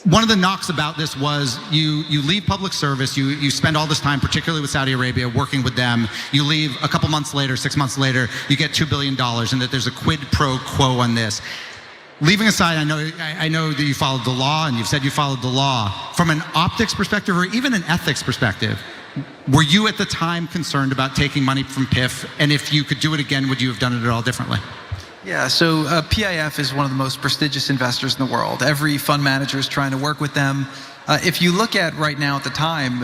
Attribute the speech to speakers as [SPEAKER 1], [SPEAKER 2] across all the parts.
[SPEAKER 1] One of the knocks about this was you leave public service, you spend all this time, particularly with Saudi Arabia, working with them. You leave a couple months later, 6 months later, you get $2 billion, and that there's a quid pro quo on this. Leaving aside, I know that you followed the law, and you've said you followed the law. From an optics perspective, or even an ethics perspective, were you at the time concerned about taking money from PIF? And if you could do it again, would you have done it at all differently?
[SPEAKER 2] Yeah, so PIF is one of the most prestigious investors in the world. Every fund manager is trying to work with them. If you look at right now at the time,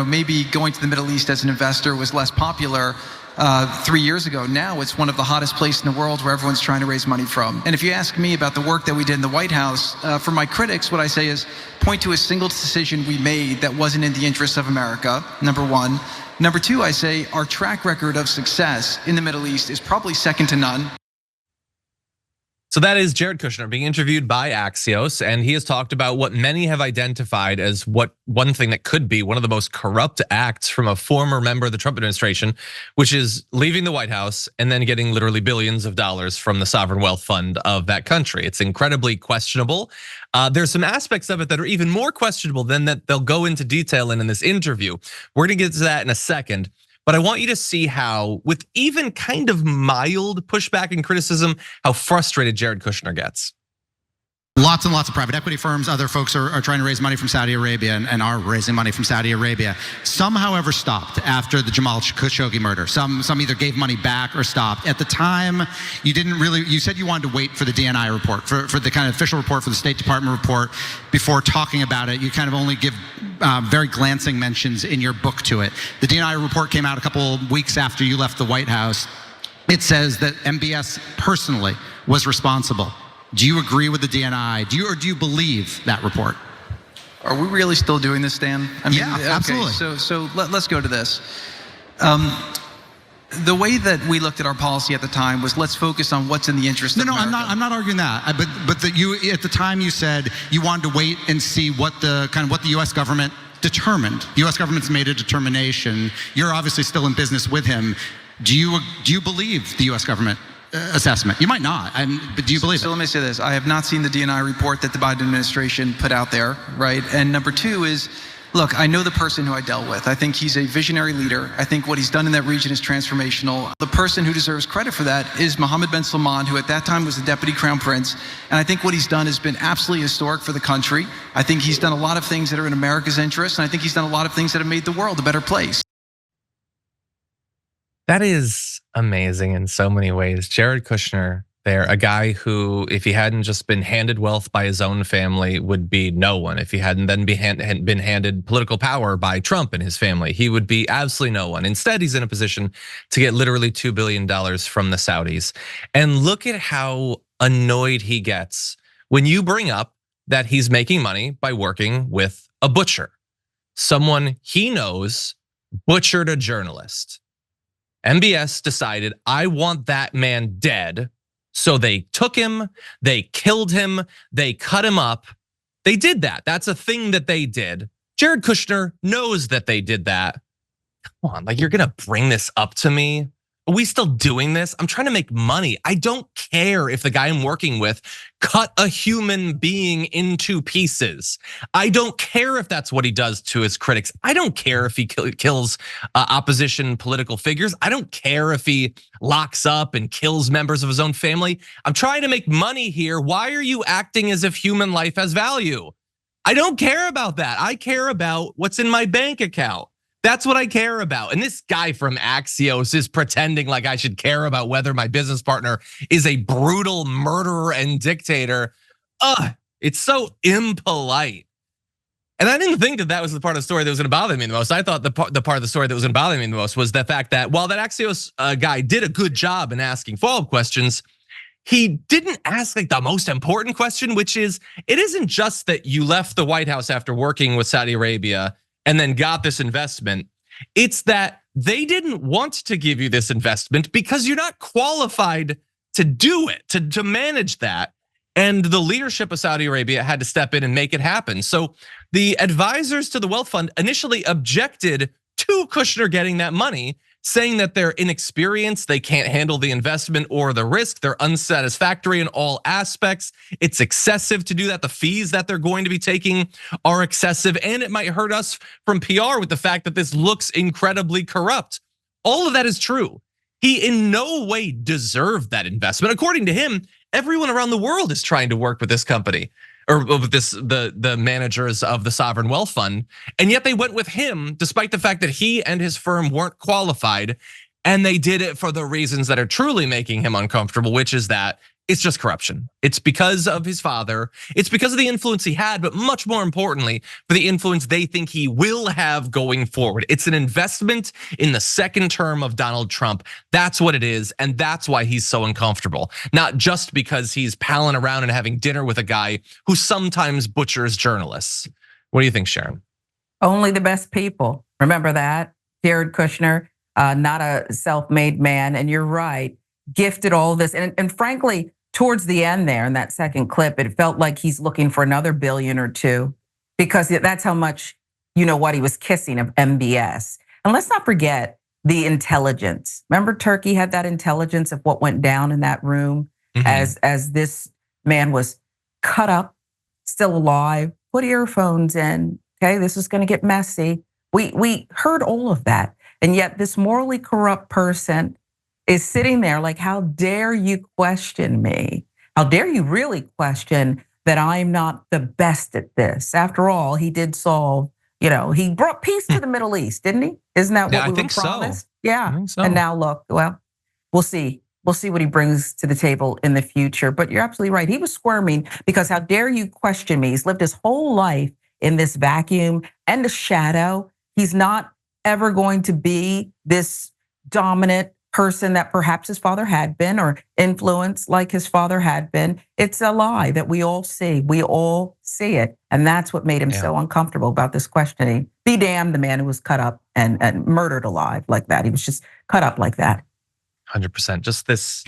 [SPEAKER 2] maybe going to the Middle East as an investor was less popular 3 years ago. Now it's one of the hottest places in the world where everyone's trying to raise money from. And if you ask me about the work that we did in the White House, for my critics, what I say is point to a single decision we made that wasn't in the interests of America, number one. Number two, I say our track record of success in the Middle East is probably second to none.
[SPEAKER 3] So that is Jared Kushner being interviewed by Axios, and he has talked about what many have identified as one thing that could be one of the most corrupt acts from a former member of the Trump administration, which is leaving the White House and then getting literally billions of dollars from the sovereign wealth fund of that country. It's incredibly questionable. There's some aspects of it that are even more questionable than that they'll go into detail in this interview. We're gonna get to that in a second. But I want you to see how, with even kind of mild pushback and criticism, how frustrated Jared Kushner gets.
[SPEAKER 1] Lots and lots of private equity firms, other folks are trying to raise money from Saudi Arabia and are raising money from Saudi Arabia. Some, however, stopped after the Jamal Khashoggi murder. Some either gave money back or stopped. At the time, you said you wanted to wait for the DNI report, for the kind of official report, for the State Department report before talking about it. You kind of only give very glancing mentions in your book to it. The DNI report came out a couple weeks after you left the White House. It says that MBS personally was responsible. Do you agree with the DNI? Do you believe that report?
[SPEAKER 2] Are we really still doing this, Dan?
[SPEAKER 1] Yeah, okay, absolutely.
[SPEAKER 2] So let's go to this. The way that we looked at our policy at the time was let's focus on what's in the interest of America.
[SPEAKER 1] I'm not arguing that. But you at the time you said you wanted to wait and see what the U.S. government determined. The U.S. government's made a determination. You're obviously still in business with him. Do you believe the U.S. government assessment? You might not, but do you believe it?
[SPEAKER 2] So let me say this. I have not seen the DNI report that the Biden administration put out there, right? And number two is, look, I know the person who I dealt with. I think he's a visionary leader. I think what he's done in that region is transformational. The person who deserves credit for that is Mohammed bin Salman, who at that time was the deputy crown prince. And I think what he's done has been absolutely historic for the country. I think he's done a lot of things that are in America's interest. And I think he's done a lot of things that have made the world a better place.
[SPEAKER 3] That is amazing in so many ways. Jared Kushner there, a guy who, if he hadn't just been handed wealth by his own family, would be no one. If he hadn't then been handed political power by Trump and his family, he would be absolutely no one. Instead, he's in a position to get literally $2 billion from the Saudis. And look at how annoyed he gets when you bring up that he's making money by working with a butcher. Someone he knows butchered a journalist. MBS decided, I want that man dead. So they took him, they killed him, they cut him up. They did that. That's a thing that they did. Jared Kushner knows that they did that. Come on, like, you're gonna bring this up to me? Are we still doing this? I'm trying to make money. I don't care if the guy I'm working with cut a human being into pieces. I don't care if that's what he does to his critics. I don't care if he kills opposition political figures. I don't care if he locks up and kills members of his own family. I'm trying to make money here. Why are you acting as if human life has value? I don't care about that. I care about what's in my bank account. That's what I care about. And this guy from Axios is pretending like I should care about whether my business partner is a brutal murderer and dictator. It's so impolite. And I didn't think that that was the part of the story that was gonna bother me the most. I thought the part of the story that was gonna bother me the most was the fact that while that Axios guy did a good job in asking follow-up questions, he didn't ask like the most important question, which is, it isn't just that you left the White House after working with Saudi Arabia and then got this investment. It's that they didn't want to give you this investment because you're not qualified to do it, to manage that. And the leadership of Saudi Arabia had to step in and make it happen. So the advisors to the wealth fund initially objected to Kushner getting that money, saying that they're inexperienced, they can't handle the investment or the risk, they're unsatisfactory in all aspects. It's excessive to do that. The fees that they're going to be taking are excessive, and it might hurt us from PR with the fact that this looks incredibly corrupt. All of that is true. He in no way deserved that investment. According to him, everyone around the world is trying to work with this company, or with the managers of the Sovereign Wealth Fund. And yet they went with him despite the fact that he and his firm weren't qualified. And they did it for the reasons that are truly making him uncomfortable, which is that it's just corruption. It's because of his father. It's because of the influence he had, but much more importantly, for the influence they think he will have going forward. It's an investment in the second term of Donald Trump. That's what it is, and that's why he's so uncomfortable. Not just because he's palling around and having dinner with a guy who sometimes butchers journalists. What do you think, Sharon?
[SPEAKER 4] Only the best people. Remember that? Jared Kushner, not a self-made man, and you're right, gifted all this. And frankly, towards the end there in that second clip, it felt like he's looking for another billion or two, because that's how much, you know what, he was kissing of MBS. And let's not forget the intelligence. Remember, Turkey had that intelligence of what went down in that room as this man was cut up, still alive, put earphones in. Okay, this is going to get messy. We heard all of that. And yet this morally corrupt person is sitting there like, how dare you question me? How dare you really question that I'm not the best at this? After all, he did solve, he brought peace to the Middle East, didn't he? Isn't that what we were promised?
[SPEAKER 3] So.
[SPEAKER 4] Yeah.
[SPEAKER 3] I think so.
[SPEAKER 4] And now look, well, we'll see. We'll see what he brings to the table in the future. But you're absolutely right. He was squirming because how dare you question me? He's lived his whole life in this vacuum and a shadow. He's not ever going to be this dominant person that perhaps his father had been, or influence like his father had been. It's a lie that we all see. We all see it. And that's what made him so uncomfortable about this questioning. Be damned the man who was cut up and murdered alive like that. He was just cut up like that.
[SPEAKER 3] 100%. Just this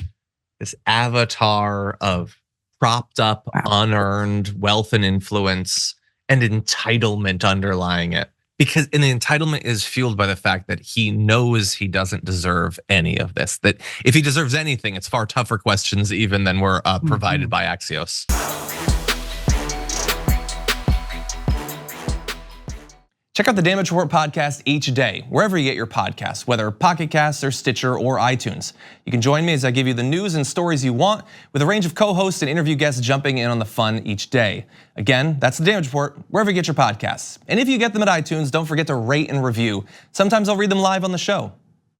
[SPEAKER 3] avatar of propped up, unearned wealth and influence and entitlement underlying it. Because the entitlement is fueled by the fact that he knows he doesn't deserve any of this. That if he deserves anything, it's far tougher questions even than were provided by Axios. Check out the Damage Report podcast each day, wherever you get your podcasts, whether Pocket Casts or Stitcher or iTunes. You can join me as I give you the news and stories you want, with a range of co-hosts and interview guests jumping in on the fun each day. Again, that's the Damage Report, wherever you get your podcasts. And if you get them at iTunes, don't forget to rate and review. Sometimes I'll read them live on the show.